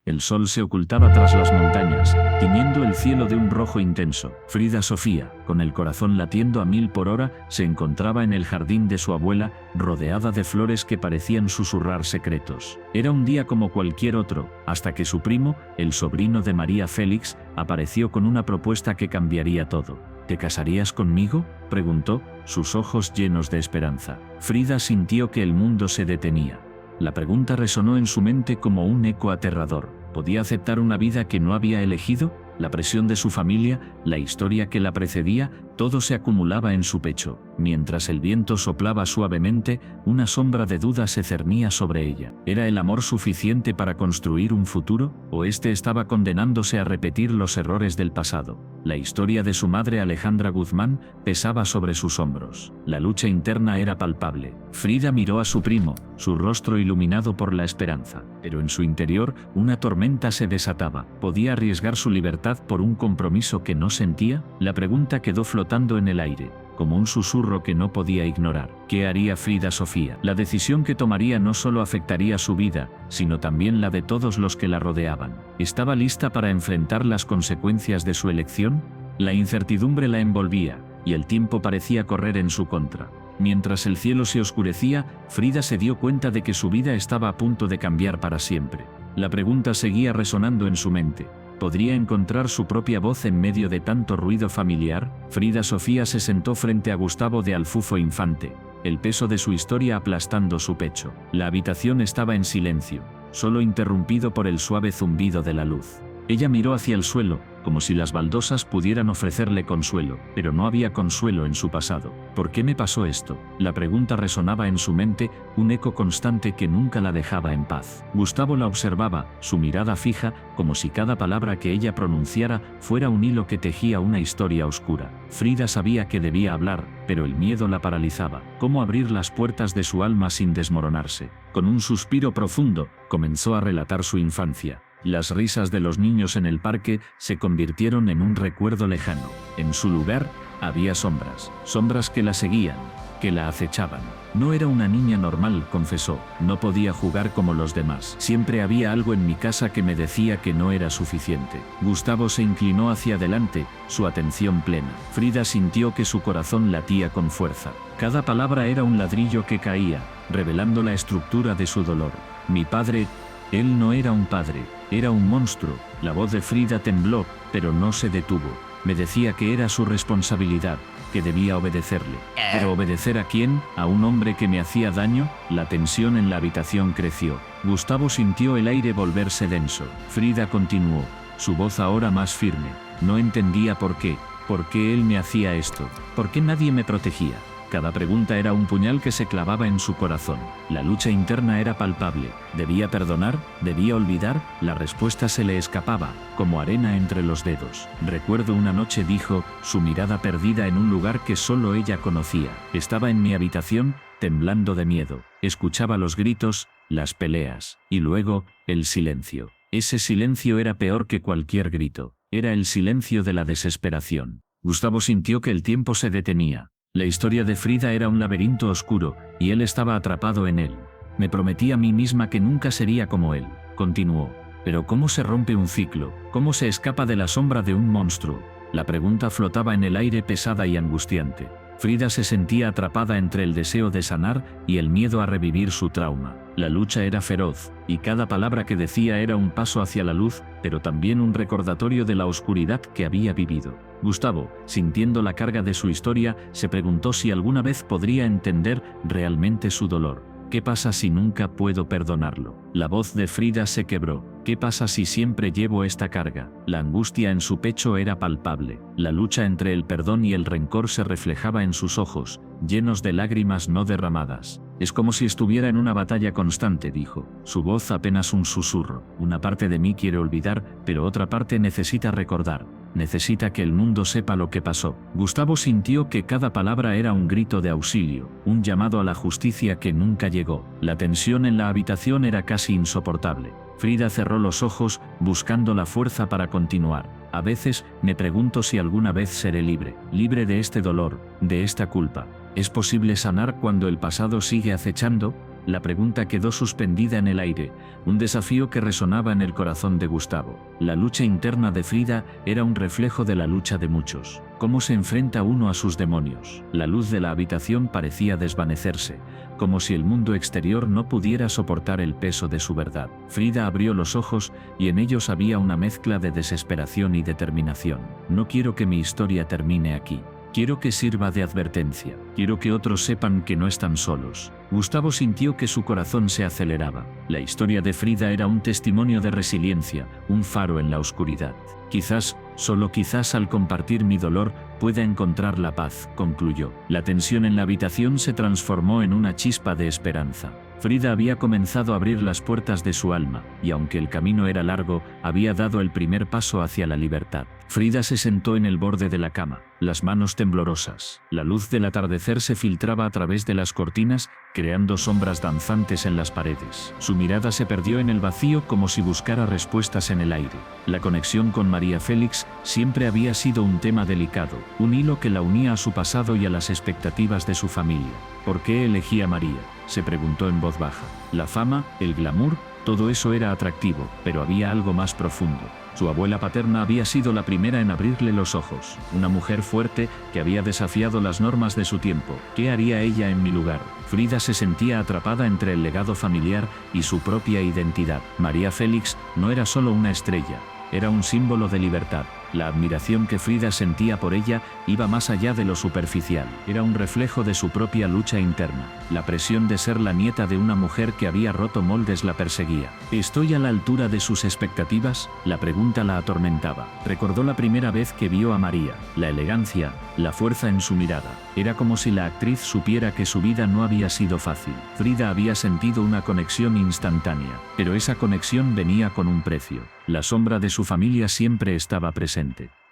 El sol se ocultaba tras las montañas, tiñendo el cielo de un rojo intenso. Frida Sofía, con el corazón latiendo a 1000 por hora, se encontraba en el jardín de su abuela, rodeada de flores que parecían susurrar secretos. Era un día como cualquier otro, hasta que su primo, el sobrino de María Félix, apareció con una propuesta que cambiaría todo. ¿Te casarías conmigo?, preguntó, sus ojos llenos de esperanza. Frida sintió que el mundo se detenía. La pregunta resonó en su mente como un eco aterrador. ¿Podía aceptar una vida que no había elegido? La presión de su familia, la historia que la precedía, todo se acumulaba en su pecho. Mientras el viento soplaba suavemente, una sombra de duda se cernía sobre ella. ¿Era el amor suficiente para construir un futuro? ¿O este estaba condenándose a repetir los errores del pasado? La historia de su madre Alejandra Guzmán pesaba sobre sus hombros. La lucha interna era palpable. Frida miró a su primo, su rostro iluminado por la esperanza. Pero en su interior, una tormenta se desataba. ¿Podía arriesgar su libertad por un compromiso que no sentía? La pregunta quedó flotando en el aire, como un susurro que no podía ignorar. ¿Qué haría Frida Sofía? La decisión que tomaría no solo afectaría su vida, sino también la de todos los que la rodeaban. ¿Estaba lista para enfrentar las consecuencias de su elección? La incertidumbre la envolvía, y el tiempo parecía correr en su contra. Mientras el cielo se oscurecía, Frida se dio cuenta de que su vida estaba a punto de cambiar para siempre. La pregunta seguía resonando en su mente. ¿Podría encontrar su propia voz en medio de tanto ruido familiar? Frida Sofía se sentó frente a Gustavo de Alfufo Infante, el peso de su historia aplastando su pecho. La habitación estaba en silencio, solo interrumpido por el suave zumbido de la luz. Ella miró hacia el suelo, como si las baldosas pudieran ofrecerle consuelo, pero no había consuelo en su pasado. ¿Por qué me pasó esto? La pregunta resonaba en su mente, un eco constante que nunca la dejaba en paz. Gustavo la observaba, su mirada fija, como si cada palabra que ella pronunciara fuera un hilo que tejía una historia oscura. Frida sabía que debía hablar, pero el miedo la paralizaba. ¿Cómo abrir las puertas de su alma sin desmoronarse? Con un suspiro profundo, comenzó a relatar su infancia. Las risas de los niños en el parque se convirtieron en un recuerdo lejano. En su lugar, había sombras, sombras que la seguían, que la acechaban. No era una niña normal, confesó, no podía jugar como los demás. Siempre había algo en mi casa que me decía que no era suficiente. Gustavo se inclinó hacia adelante, su atención plena. Frida sintió que su corazón latía con fuerza. Cada palabra era un ladrillo que caía, revelando la estructura de su dolor. Mi padre, él no era un padre, era un monstruo. La voz de Frida tembló, pero no se detuvo. Me decía que era su responsabilidad, que debía obedecerle. ¿Pero obedecer a quién? ¿A un hombre que me hacía daño? La tensión en la habitación creció. Gustavo sintió el aire volverse denso. Frida continuó, su voz ahora más firme. No entendía por qué él me hacía esto, por qué nadie me protegía. Cada pregunta era un puñal que se clavaba en su corazón. La lucha interna era palpable. ¿Debía perdonar? ¿Debía olvidar? La respuesta se le escapaba, como arena entre los dedos. Recuerdo una noche, dijo, su mirada perdida en un lugar que solo ella conocía. Estaba en mi habitación, temblando de miedo. Escuchaba los gritos, las peleas, y luego, el silencio. Ese silencio era peor que cualquier grito. Era el silencio de la desesperación. Gustavo sintió que el tiempo se detenía. La historia de Frida era un laberinto oscuro, y él estaba atrapado en él. Me prometí a mí misma que nunca sería como él, continuó. Pero ¿cómo se rompe un ciclo? ¿Cómo se escapa de la sombra de un monstruo? La pregunta flotaba en el aire pesada y angustiante. Frida se sentía atrapada entre el deseo de sanar y el miedo a revivir su trauma. La lucha era feroz, y cada palabra que decía era un paso hacia la luz, pero también un recordatorio de la oscuridad que había vivido. Gustavo, sintiendo la carga de su historia, se preguntó si alguna vez podría entender realmente su dolor. ¿Qué pasa si nunca puedo perdonarlo? La voz de Frida se quebró. ¿Qué pasa si siempre llevo esta carga? La angustia en su pecho era palpable. La lucha entre el perdón y el rencor se reflejaba en sus ojos, llenos de lágrimas no derramadas. Es como si estuviera en una batalla constante, dijo. Su voz apenas un susurro. Una parte de mí quiere olvidar, pero otra parte necesita recordar. Necesita que el mundo sepa lo que pasó. Gustavo sintió que cada palabra era un grito de auxilio, un llamado a la justicia que nunca llegó. La tensión en la habitación era casi insoportable. Frida cerró los ojos, buscando la fuerza para continuar. A veces, me pregunto si alguna vez seré libre de este dolor, de esta culpa. ¿Es posible sanar cuando el pasado sigue acechando? La pregunta quedó suspendida en el aire, un desafío que resonaba en el corazón de Gustavo. La lucha interna de Frida era un reflejo de la lucha de muchos. ¿Cómo se enfrenta uno a sus demonios? La luz de la habitación parecía desvanecerse, como si el mundo exterior no pudiera soportar el peso de su verdad. Frida abrió los ojos y en ellos había una mezcla de desesperación y determinación. No quiero que mi historia termine aquí. Quiero que sirva de advertencia. Quiero que otros sepan que no están solos. Gustavo sintió que su corazón se aceleraba. La historia de Frida era un testimonio de resiliencia, un faro en la oscuridad. Quizás, solo quizás al compartir mi dolor, pueda encontrar la paz, concluyó. La tensión en la habitación se transformó en una chispa de esperanza. Frida había comenzado a abrir las puertas de su alma, y aunque el camino era largo, había dado el primer paso hacia la libertad. Frida se sentó en el borde de la cama, las manos temblorosas. La luz del atardecer se filtraba a través de las cortinas, creando sombras danzantes en las paredes. Su mirada se perdió en el vacío como si buscara respuestas en el aire. La conexión con María Félix siempre había sido un tema delicado, un hilo que la unía a su pasado y a las expectativas de su familia. ¿Por qué elegía a María?, se preguntó en voz baja. La fama, el glamour, todo eso era atractivo, pero había algo más profundo. Su abuela paterna había sido la primera en abrirle los ojos, una mujer fuerte que había desafiado las normas de su tiempo. ¿Qué haría ella en mi lugar? Frida se sentía atrapada entre el legado familiar y su propia identidad. María Félix no era solo una estrella, era un símbolo de libertad. La admiración que Frida sentía por ella iba más allá de lo superficial. Era un reflejo de su propia lucha interna. La presión de ser la nieta de una mujer que había roto moldes la perseguía. ¿Estoy a la altura de sus expectativas?, la pregunta la atormentaba. Recordó la primera vez que vio a María, la elegancia, la fuerza en su mirada. Era como si la actriz supiera que su vida no había sido fácil. Frida había sentido una conexión instantánea, pero esa conexión venía con un precio. La sombra de su familia siempre estaba presente.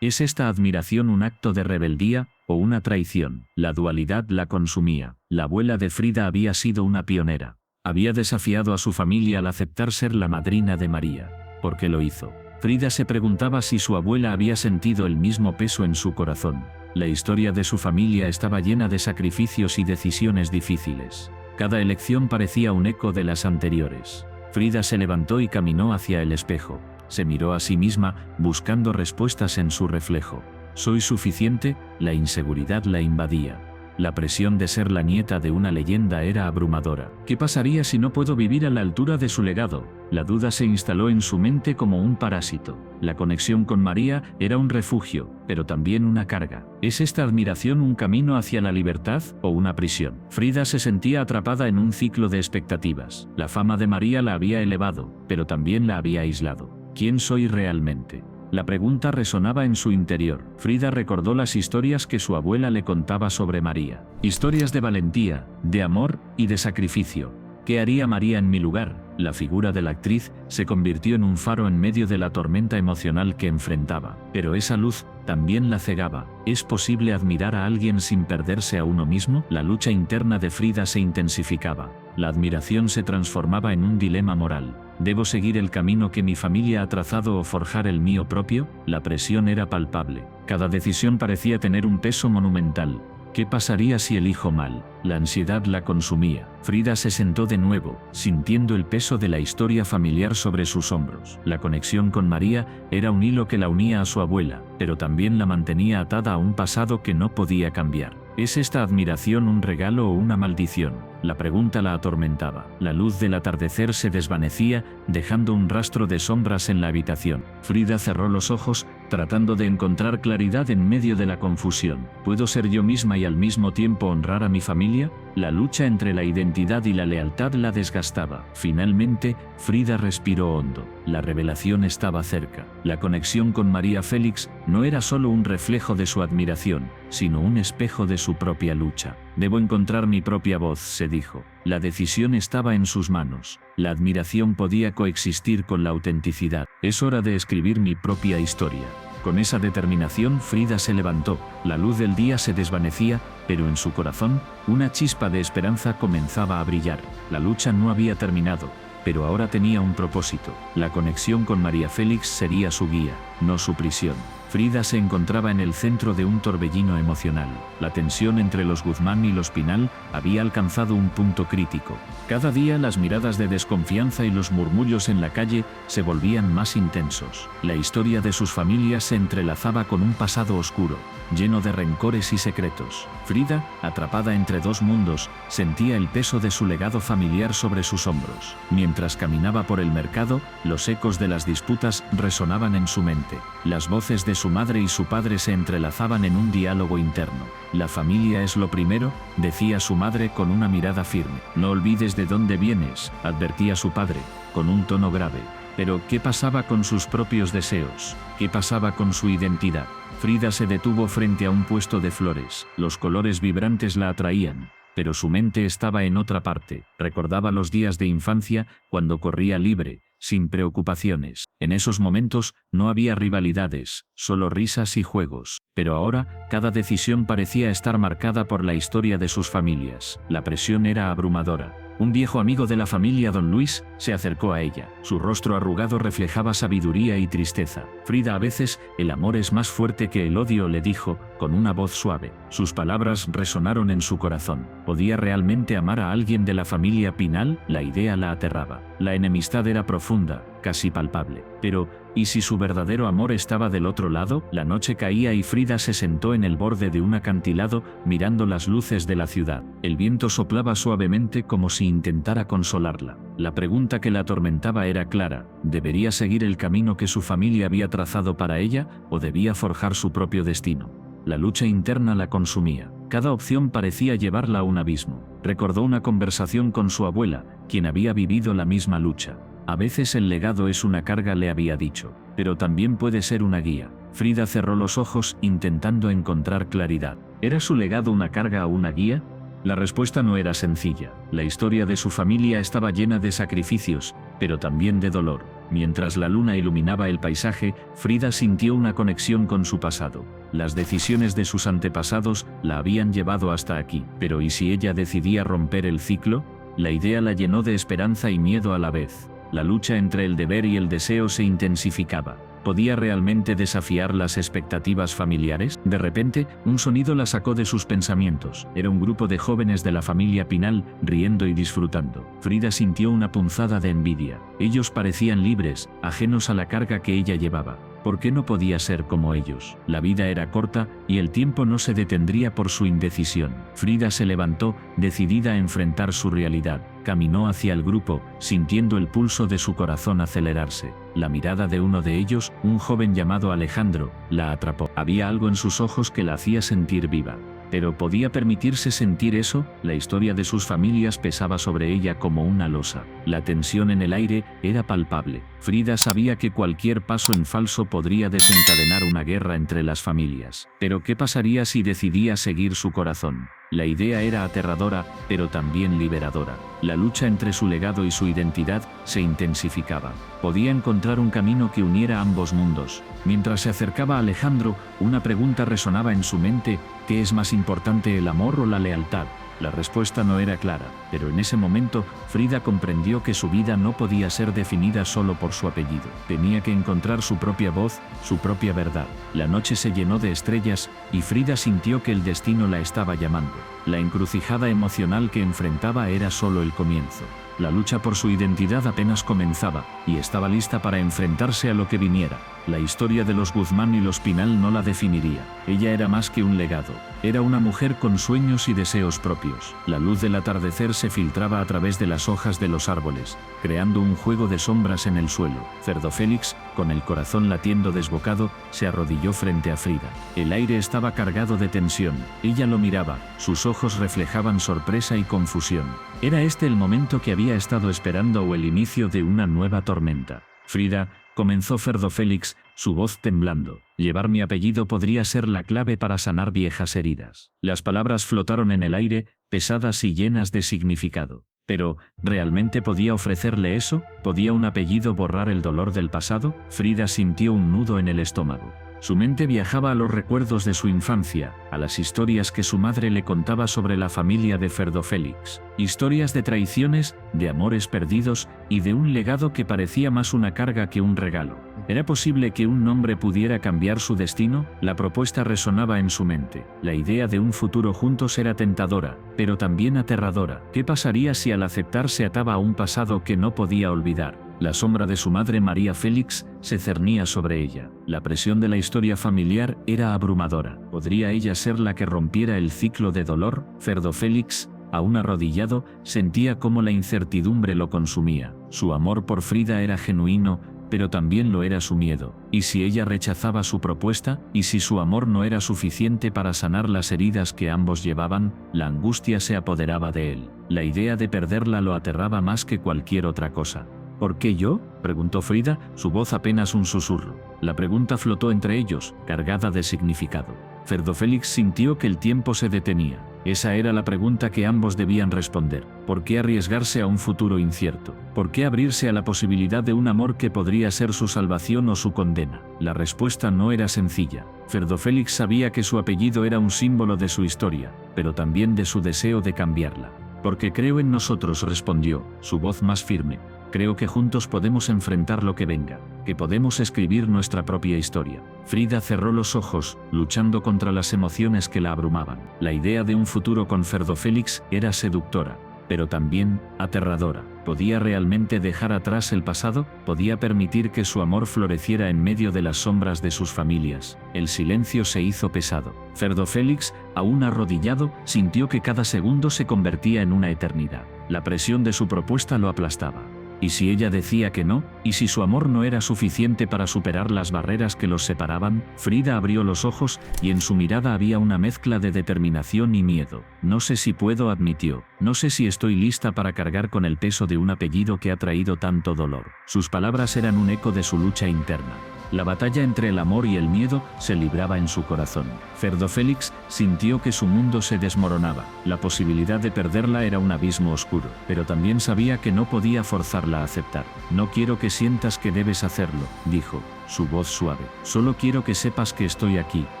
¿Es esta admiración un acto de rebeldía o una traición? La dualidad la consumía. La abuela de Frida había sido una pionera. Había desafiado a su familia al aceptar ser la madrina de María. ¿Por qué lo hizo? Frida se preguntaba si su abuela había sentido el mismo peso en su corazón. La historia de su familia estaba llena de sacrificios y decisiones difíciles. Cada elección parecía un eco de las anteriores. Frida se levantó y caminó hacia el espejo. Se miró a sí misma, buscando respuestas en su reflejo. ¿Soy suficiente? La inseguridad la invadía. La presión de ser la nieta de una leyenda era abrumadora. ¿Qué pasaría si no puedo vivir a la altura de su legado? La duda se instaló en su mente como un parásito. La conexión con María era un refugio, pero también una carga. ¿Es esta admiración un camino hacia la libertad o una prisión? Frida se sentía atrapada en un ciclo de expectativas. La fama de María la había elevado, pero también la había aislado. ¿Quién soy realmente? La pregunta resonaba en su interior. Frida recordó las historias que su abuela le contaba sobre María. Historias de valentía, de amor y de sacrificio. ¿Qué haría María en mi lugar? La figura de la actriz se convirtió en un faro en medio de la tormenta emocional que enfrentaba. Pero esa luz también la cegaba. ¿Es posible admirar a alguien sin perderse a uno mismo? La lucha interna de Frida se intensificaba. La admiración se transformaba en un dilema moral. ¿Debo seguir el camino que mi familia ha trazado o forjar el mío propio? La presión era palpable. Cada decisión parecía tener un peso monumental. ¿Qué pasaría si elijo mal? La ansiedad la consumía. Frida se sentó de nuevo, sintiendo el peso de la historia familiar sobre sus hombros. La conexión con María era un hilo que la unía a su abuela, pero también la mantenía atada a un pasado que no podía cambiar. ¿Es esta admiración un regalo o una maldición? La pregunta la atormentaba. La luz del atardecer se desvanecía, dejando un rastro de sombras en la habitación. Frida cerró los ojos, tratando de encontrar claridad en medio de la confusión. ¿Puedo ser yo misma y al mismo tiempo honrar a mi familia? La lucha entre la identidad y la lealtad la desgastaba. Finalmente, Frida respiró hondo. La revelación estaba cerca. La conexión con María Félix no era solo un reflejo de su admiración, sino un espejo de su propia lucha. Debo encontrar mi propia voz, se dijo. La decisión estaba en sus manos. La admiración podía coexistir con la autenticidad. Es hora de escribir mi propia historia. Con esa determinación, Frida se levantó. La luz del día se desvanecía, pero en su corazón, una chispa de esperanza comenzaba a brillar. La lucha no había terminado, pero ahora tenía un propósito. La conexión con María Félix sería su guía, no su prisión. Frida se encontraba en el centro de un torbellino emocional. La tensión entre los Guzmán y los Pinal había alcanzado un punto crítico. Cada día las miradas de desconfianza y los murmullos en la calle se volvían más intensos. La historia de sus familias se entrelazaba con un pasado oscuro, lleno de rencores y secretos. Frida, atrapada entre dos mundos, sentía el peso de su legado familiar sobre sus hombros. Mientras caminaba por el mercado, los ecos de las disputas resonaban en su mente. Las voces de su madre y su padre se entrelazaban en un diálogo interno. «La familia es lo primero», decía su madre con una mirada firme. «No olvides de dónde vienes», advertía su padre, con un tono grave. Pero, ¿qué pasaba con sus propios deseos? ¿Qué pasaba con su identidad? Frida se detuvo frente a un puesto de flores. Los colores vibrantes la atraían, pero su mente estaba en otra parte. Recordaba los días de infancia, cuando corría libre, sin preocupaciones. En esos momentos no había rivalidades, solo risas y juegos. Pero ahora, cada decisión parecía estar marcada por la historia de sus familias. La presión era abrumadora. Un viejo amigo de la familia, don Luis, se acercó a ella. Su rostro arrugado reflejaba sabiduría y tristeza. «Frida, a veces, el amor es más fuerte que el odio», le dijo, con una voz suave. Sus palabras resonaron en su corazón. ¿Podía realmente amar a alguien de la familia Pinal? La idea la aterraba. La enemistad era profunda, casi palpable. Pero, ¿y si su verdadero amor estaba del otro lado? La noche caía y Frida se sentó en el borde de un acantilado, mirando las luces de la ciudad. El viento soplaba suavemente como si intentara consolarla. La pregunta que la atormentaba era clara: ¿debería seguir el camino que su familia había trazado para ella, o debía forjar su propio destino? La lucha interna la consumía. Cada opción parecía llevarla a un abismo. Recordó una conversación con su abuela, quien había vivido la misma lucha. «A veces el legado es una carga», le había dicho, «pero también puede ser una guía». Frida cerró los ojos intentando encontrar claridad. ¿Era su legado una carga o una guía? La respuesta no era sencilla. La historia de su familia estaba llena de sacrificios, pero también de dolor. Mientras la luna iluminaba el paisaje, Frida sintió una conexión con su pasado. Las decisiones de sus antepasados la habían llevado hasta aquí. Pero ¿y si ella decidía romper el ciclo? La idea la llenó de esperanza y miedo a la vez. La lucha entre el deber y el deseo se intensificaba. ¿Podía realmente desafiar las expectativas familiares? De repente, un sonido la sacó de sus pensamientos. Era un grupo de jóvenes de la familia Pinal, riendo y disfrutando. Frida sintió una punzada de envidia. Ellos parecían libres, ajenos a la carga que ella llevaba. ¿Por qué no podía ser como ellos? La vida era corta, y el tiempo no se detendría por su indecisión. Frida se levantó, decidida a enfrentar su realidad. Caminó hacia el grupo, sintiendo el pulso de su corazón acelerarse. La mirada de uno de ellos, un joven llamado Alejandro, la atrapó. Había algo en sus ojos que la hacía sentir viva. ¿Pero podía permitirse sentir eso? La historia de sus familias pesaba sobre ella como una losa. La tensión en el aire era palpable. Frida sabía que cualquier paso en falso podría desencadenar una guerra entre las familias. Pero ¿qué pasaría si decidía seguir su corazón? La idea era aterradora, pero también liberadora. La lucha entre su legado y su identidad se intensificaba. Podía encontrar un camino que uniera ambos mundos. Mientras se acercaba a Alejandro, una pregunta resonaba en su mente: ¿qué es más importante, el amor o la lealtad? La respuesta no era clara, pero en ese momento Frida comprendió que su vida no podía ser definida solo por su apellido. Tenía que encontrar su propia voz, su propia verdad. La noche se llenó de estrellas y Frida sintió que el destino la estaba llamando. La encrucijada emocional que enfrentaba era solo el comienzo. La lucha por su identidad apenas comenzaba, y estaba lista para enfrentarse a lo que viniera. La historia de los Guzmán y los Pinal no la definiría. Ella era más que un legado. Era una mujer con sueños y deseos propios. La luz del atardecer se filtraba a través de las hojas de los árboles, creando un juego de sombras en el suelo. Cerdo Félix, con el corazón latiendo desbocado, se arrodilló frente a Frida. El aire estaba cargado de tensión. Ella lo miraba, sus ojos reflejaban sorpresa y confusión. ¿Era este el momento que había estado esperando o el inicio de una nueva tormenta? «Frida», comenzó Cerdo Félix, su voz temblando, «llevar mi apellido podría ser la clave para sanar viejas heridas». Las palabras flotaron en el aire, pesadas y llenas de significado. Pero, ¿realmente podía ofrecerle eso? ¿Podía un apellido borrar el dolor del pasado? Frida sintió un nudo en el estómago. Su mente viajaba a los recuerdos de su infancia, a las historias que su madre le contaba sobre la familia de Ferdo Félix. Historias de traiciones, de amores perdidos y de un legado que parecía más una carga que un regalo. ¿Era posible que un hombre pudiera cambiar su destino? La propuesta resonaba en su mente. La idea de un futuro juntos era tentadora, pero también aterradora. ¿Qué pasaría si al aceptar se ataba a un pasado que no podía olvidar? La sombra de su madre María Félix se cernía sobre ella. La presión de la historia familiar era abrumadora. ¿Podría ella ser la que rompiera el ciclo de dolor? Ferdo Félix, aún arrodillado, sentía cómo la incertidumbre lo consumía. Su amor por Frida era genuino, pero también lo era su miedo. ¿Y si ella rechazaba su propuesta? ¿Y si su amor no era suficiente para sanar las heridas que ambos llevaban? La angustia se apoderaba de él. La idea de perderla lo aterraba más que cualquier otra cosa. ¿Por qué yo?, preguntó Frida, su voz apenas un susurro. La pregunta flotó entre ellos, cargada de significado. Ferdo Félix sintió que el tiempo se detenía. Esa era la pregunta que ambos debían responder. ¿Por qué arriesgarse a un futuro incierto? ¿Por qué abrirse a la posibilidad de un amor que podría ser su salvación o su condena? La respuesta no era sencilla. Ferdo Félix sabía que su apellido era un símbolo de su historia, pero también de su deseo de cambiarla. Porque creo en nosotros, respondió, su voz más firme. Creo que juntos podemos enfrentar lo que venga, que podemos escribir nuestra propia historia. Frida cerró los ojos, luchando contra las emociones que la abrumaban. La idea de un futuro con Ferdo Félix era seductora, pero también aterradora. ¿Podía realmente dejar atrás el pasado? ¿Podía permitir que su amor floreciera en medio de las sombras de sus familias? El silencio se hizo pesado. Ferdo Félix, aún arrodillado, sintió que cada segundo se convertía en una eternidad. La presión de su propuesta lo aplastaba. ¿Y si ella decía que no? ¿Y si su amor no era suficiente para superar las barreras que los separaban? Frida abrió los ojos y en su mirada había una mezcla de determinación y miedo. No sé si puedo, admitió. No sé si estoy lista para cargar con el peso de un apellido que ha traído tanto dolor. Sus palabras eran un eco de su lucha interna. La batalla entre el amor y el miedo se libraba en su corazón. Ferdo Félix sintió que su mundo se desmoronaba. La posibilidad de perderla era un abismo oscuro, pero también sabía que no podía forzarla a aceptar. No quiero que sientas que debes hacerlo, dijo, su voz suave. Solo quiero que sepas que estoy aquí,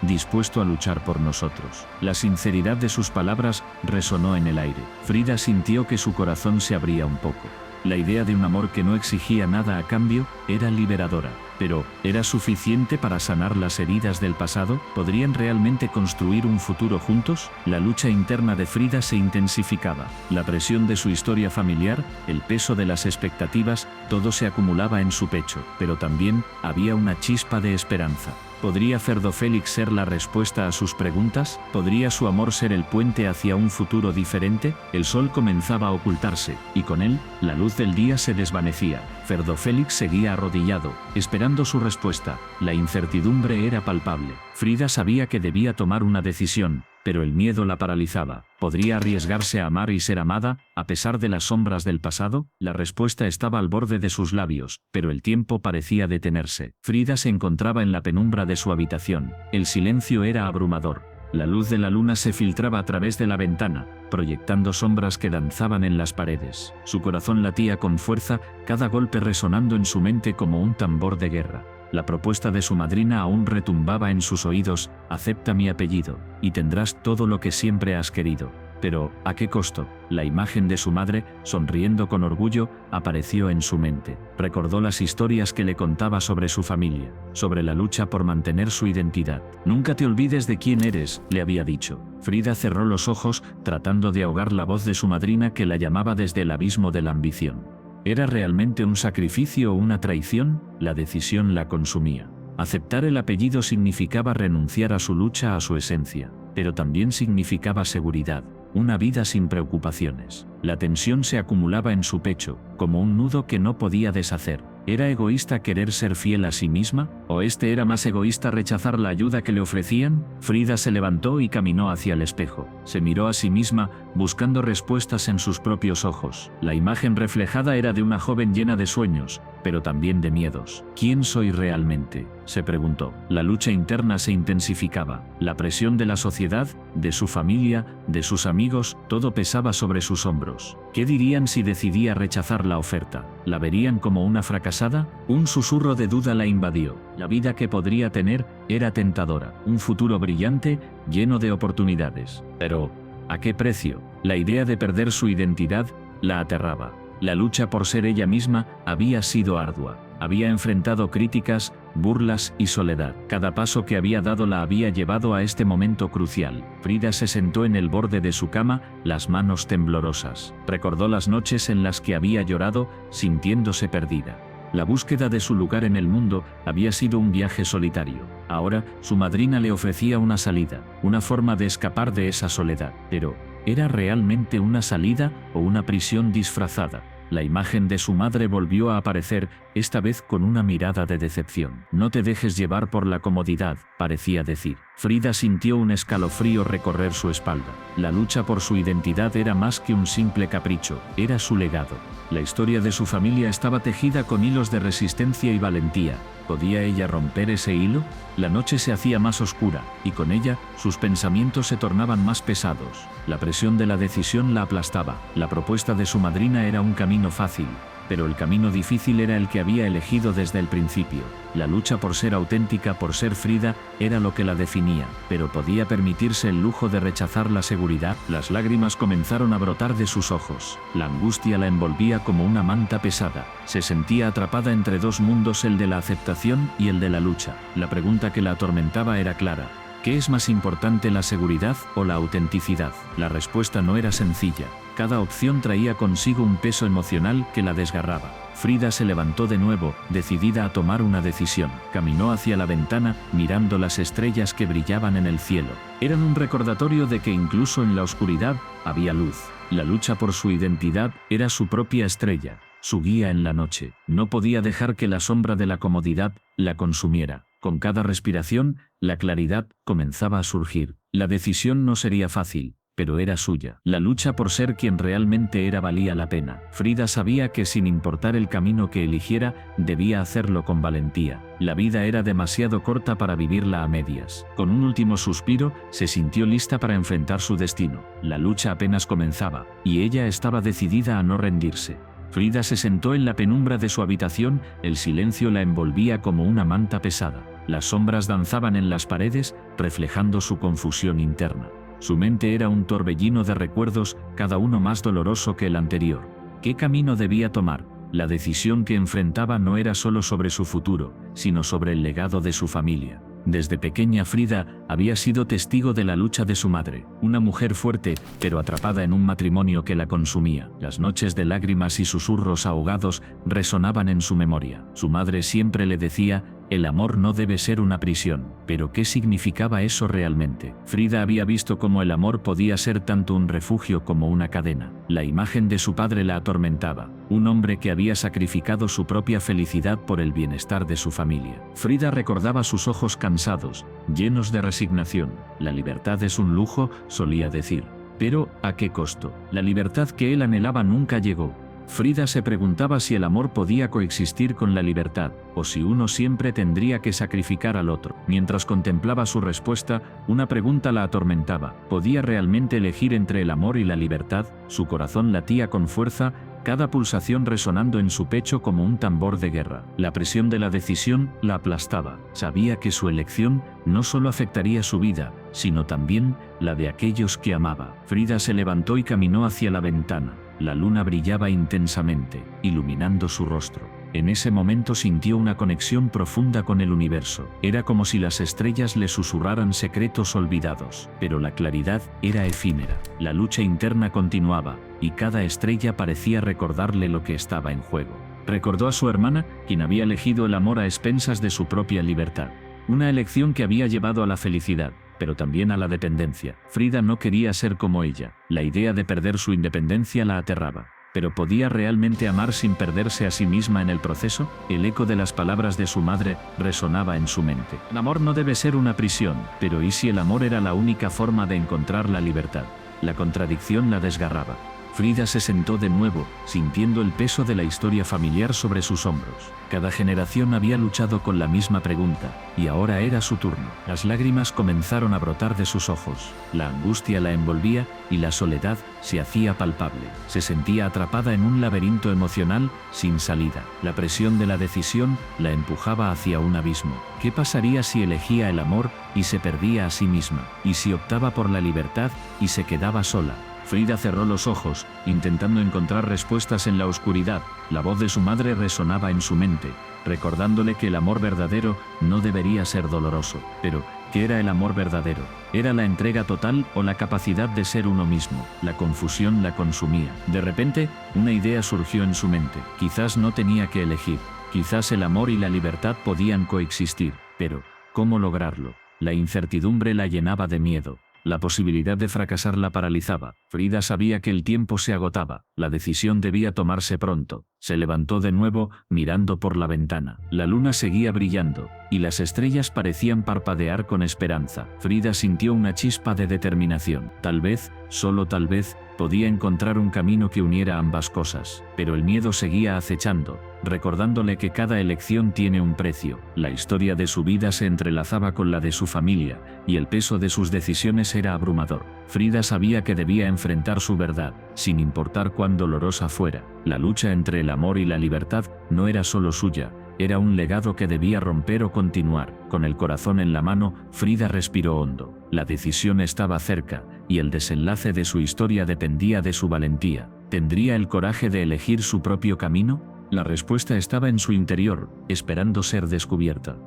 dispuesto a luchar por nosotros. La sinceridad de sus palabras resonó en el aire. Frida sintió que su corazón se abría un poco. La idea de un amor que no exigía nada a cambio era liberadora. Pero, ¿era suficiente para sanar las heridas del pasado? ¿Podrían realmente construir un futuro juntos? La lucha interna de Frida se intensificaba. La presión de su historia familiar, el peso de las expectativas, todo se acumulaba en su pecho. Pero también había una chispa de esperanza. ¿Podría Ferdo Félix ser la respuesta a sus preguntas? ¿Podría su amor ser el puente hacia un futuro diferente? El sol comenzaba a ocultarse, y con él, la luz del día se desvanecía. Ferdo Félix seguía arrodillado, esperando su respuesta. La incertidumbre era palpable. Frida sabía que debía tomar una decisión, pero el miedo la paralizaba. ¿Podría arriesgarse a amar y ser amada, a pesar de las sombras del pasado? La respuesta estaba al borde de sus labios, pero el tiempo parecía detenerse. Frida se encontraba en la penumbra de su habitación. El silencio era abrumador. La luz de la luna se filtraba a través de la ventana, proyectando sombras que danzaban en las paredes. Su corazón latía con fuerza, cada golpe resonando en su mente como un tambor de guerra. La propuesta de su madrina aún retumbaba en sus oídos: acepta mi apellido, y tendrás todo lo que siempre has querido. Pero, ¿a qué costo? La imagen de su madre, sonriendo con orgullo, apareció en su mente. Recordó las historias que le contaba sobre su familia, sobre la lucha por mantener su identidad. Nunca te olvides de quién eres, le había dicho. Frida cerró los ojos, tratando de ahogar la voz de su madrina que la llamaba desde el abismo de la ambición. ¿Era realmente un sacrificio o una traición? La decisión la consumía. Aceptar el apellido significaba renunciar a su lucha, a su esencia, pero también significaba seguridad, una vida sin preocupaciones. La tensión se acumulaba en su pecho, como un nudo que no podía deshacer. ¿Era egoísta querer ser fiel a sí misma? ¿O era más egoísta rechazar la ayuda que le ofrecían? Frida se levantó y caminó hacia el espejo. Se miró a sí misma, buscando respuestas en sus propios ojos. La imagen reflejada era de una joven llena de sueños, pero también de miedos. ¿Quién soy realmente?, se preguntó. La lucha interna se intensificaba. La presión de la sociedad, de su familia, de sus amigos, todo pesaba sobre sus hombros. ¿Qué dirían si decidía rechazar la oferta? ¿La verían como una fracasada pasada? Un susurro de duda la invadió. La vida que podría tener era tentadora, un futuro brillante, lleno de oportunidades. Pero, ¿a qué precio? La idea de perder su identidad la aterraba. La lucha por ser ella misma había sido ardua. Había enfrentado críticas, burlas y soledad. Cada paso que había dado la había llevado a este momento crucial. Frida se sentó en el borde de su cama, las manos temblorosas. Recordó las noches en las que había llorado, sintiéndose perdida. La búsqueda de su lugar en el mundo había sido un viaje solitario. Ahora, su madrina le ofrecía una salida, una forma de escapar de esa soledad. Pero, ¿era realmente una salida o una prisión disfrazada? La imagen de su madre volvió a aparecer, esta vez con una mirada de decepción. No te dejes llevar por la comodidad, parecía decir. Frida sintió un escalofrío recorrer su espalda. La lucha por su identidad era más que un simple capricho, era su legado. La historia de su familia estaba tejida con hilos de resistencia y valentía. ¿Podía ella romper ese hilo? La noche se hacía más oscura, y con ella, sus pensamientos se tornaban más pesados. La presión de la decisión la aplastaba. La propuesta de su madrina era un camino fácil, pero el camino difícil era el que había elegido desde el principio. La lucha por ser auténtica, por ser Frida, era lo que la definía, pero podía permitirse el lujo de rechazar la seguridad. Las lágrimas comenzaron a brotar de sus ojos. La angustia la envolvía como una manta pesada. Se sentía atrapada entre dos mundos, el de la aceptación y el de la lucha. La pregunta que la atormentaba era clara. ¿Qué es más importante, la seguridad o la autenticidad? La respuesta no era sencilla. Cada opción traía consigo un peso emocional que la desgarraba. Frida se levantó de nuevo, decidida a tomar una decisión. Caminó hacia la ventana, mirando las estrellas que brillaban en el cielo. Eran un recordatorio de que incluso en la oscuridad había luz. La lucha por su identidad era su propia estrella, su guía en la noche. No podía dejar que la sombra de la comodidad la consumiera. Con cada respiración, la claridad comenzaba a surgir. La decisión no sería fácil, pero era suya. La lucha por ser quien realmente era valía la pena. Frida sabía que sin importar el camino que eligiera, debía hacerlo con valentía. La vida era demasiado corta para vivirla a medias. Con un último suspiro, se sintió lista para enfrentar su destino. La lucha apenas comenzaba, y ella estaba decidida a no rendirse. Frida se sentó en la penumbra de su habitación, el silencio la envolvía como una manta pesada. Las sombras danzaban en las paredes, reflejando su confusión interna. Su mente era un torbellino de recuerdos, cada uno más doloroso que el anterior. ¿Qué camino debía tomar? La decisión que enfrentaba no era solo sobre su futuro, sino sobre el legado de su familia. Desde pequeña, Frida había sido testigo de la lucha de su madre, una mujer fuerte, pero atrapada en un matrimonio que la consumía. Las noches de lágrimas y susurros ahogados resonaban en su memoria. Su madre siempre le decía: el amor no debe ser una prisión. Pero ¿qué significaba eso realmente? Frida había visto cómo el amor podía ser tanto un refugio como una cadena. La imagen de su padre la atormentaba, un hombre que había sacrificado su propia felicidad por el bienestar de su familia. Frida recordaba sus ojos cansados, llenos de resignación. La libertad es un lujo, solía decir. Pero, ¿a qué costo? La libertad que él anhelaba nunca llegó. Frida se preguntaba si el amor podía coexistir con la libertad, o si uno siempre tendría que sacrificar al otro. Mientras contemplaba su respuesta, una pregunta la atormentaba. ¿Podía realmente elegir entre el amor y la libertad? Su corazón latía con fuerza, cada pulsación resonando en su pecho como un tambor de guerra. La presión de la decisión la aplastaba. Sabía que su elección no solo afectaría su vida, sino también la de aquellos que amaba. Frida se levantó y caminó hacia la ventana. La luna brillaba intensamente, iluminando su rostro. En ese momento sintió una conexión profunda con el universo. Era como si las estrellas le susurraran secretos olvidados. Pero la claridad era efímera. La lucha interna continuaba, y cada estrella parecía recordarle lo que estaba en juego. Recordó a su hermana, quien había elegido el amor a expensas de su propia libertad. Una elección que había llevado a la felicidad, pero también a la dependencia. Frida no quería ser como ella. La idea de perder su independencia la aterraba. ¿Pero podía realmente amar sin perderse a sí misma en el proceso? El eco de las palabras de su madre resonaba en su mente. El amor no debe ser una prisión, pero ¿y si el amor era la única forma de encontrar la libertad? La contradicción la desgarraba. Frida se sentó de nuevo, sintiendo el peso de la historia familiar sobre sus hombros. Cada generación había luchado con la misma pregunta, y ahora era su turno. Las lágrimas comenzaron a brotar de sus ojos, la angustia la envolvía y la soledad se hacía palpable. Se sentía atrapada en un laberinto emocional sin salida. La presión de la decisión la empujaba hacia un abismo. ¿Qué pasaría si elegía el amor y se perdía a sí misma? ¿Y si optaba por la libertad y se quedaba sola? Frida cerró los ojos, intentando encontrar respuestas en la oscuridad. La voz de su madre resonaba en su mente, recordándole que el amor verdadero no debería ser doloroso. Pero, ¿qué era el amor verdadero? ¿Era la entrega total o la capacidad de ser uno mismo? La confusión la consumía. De repente, una idea surgió en su mente. Quizás no tenía que elegir. Quizás el amor y la libertad podían coexistir. Pero, ¿cómo lograrlo? La incertidumbre la llenaba de miedo. La posibilidad de fracasar la paralizaba. Frida sabía que el tiempo se agotaba. La decisión debía tomarse pronto. Se levantó de nuevo, mirando por la ventana. La luna seguía brillando, y las estrellas parecían parpadear con esperanza. Frida sintió una chispa de determinación. Tal vez, solo tal vez, podía encontrar un camino que uniera ambas cosas. Pero el miedo seguía acechando, recordándole que cada elección tiene un precio. La historia de su vida se entrelazaba con la de su familia, y el peso de sus decisiones era abrumador. Frida sabía que debía enfrentar su verdad, sin importar cuán dolorosa fuera. La lucha entre el amor y la libertad no era solo suya, era un legado que debía romper o continuar. Con el corazón en la mano, Frida respiró hondo. La decisión estaba cerca, y el desenlace de su historia dependía de su valentía. ¿Tendría el coraje de elegir su propio camino? La respuesta estaba en su interior, esperando ser descubierta.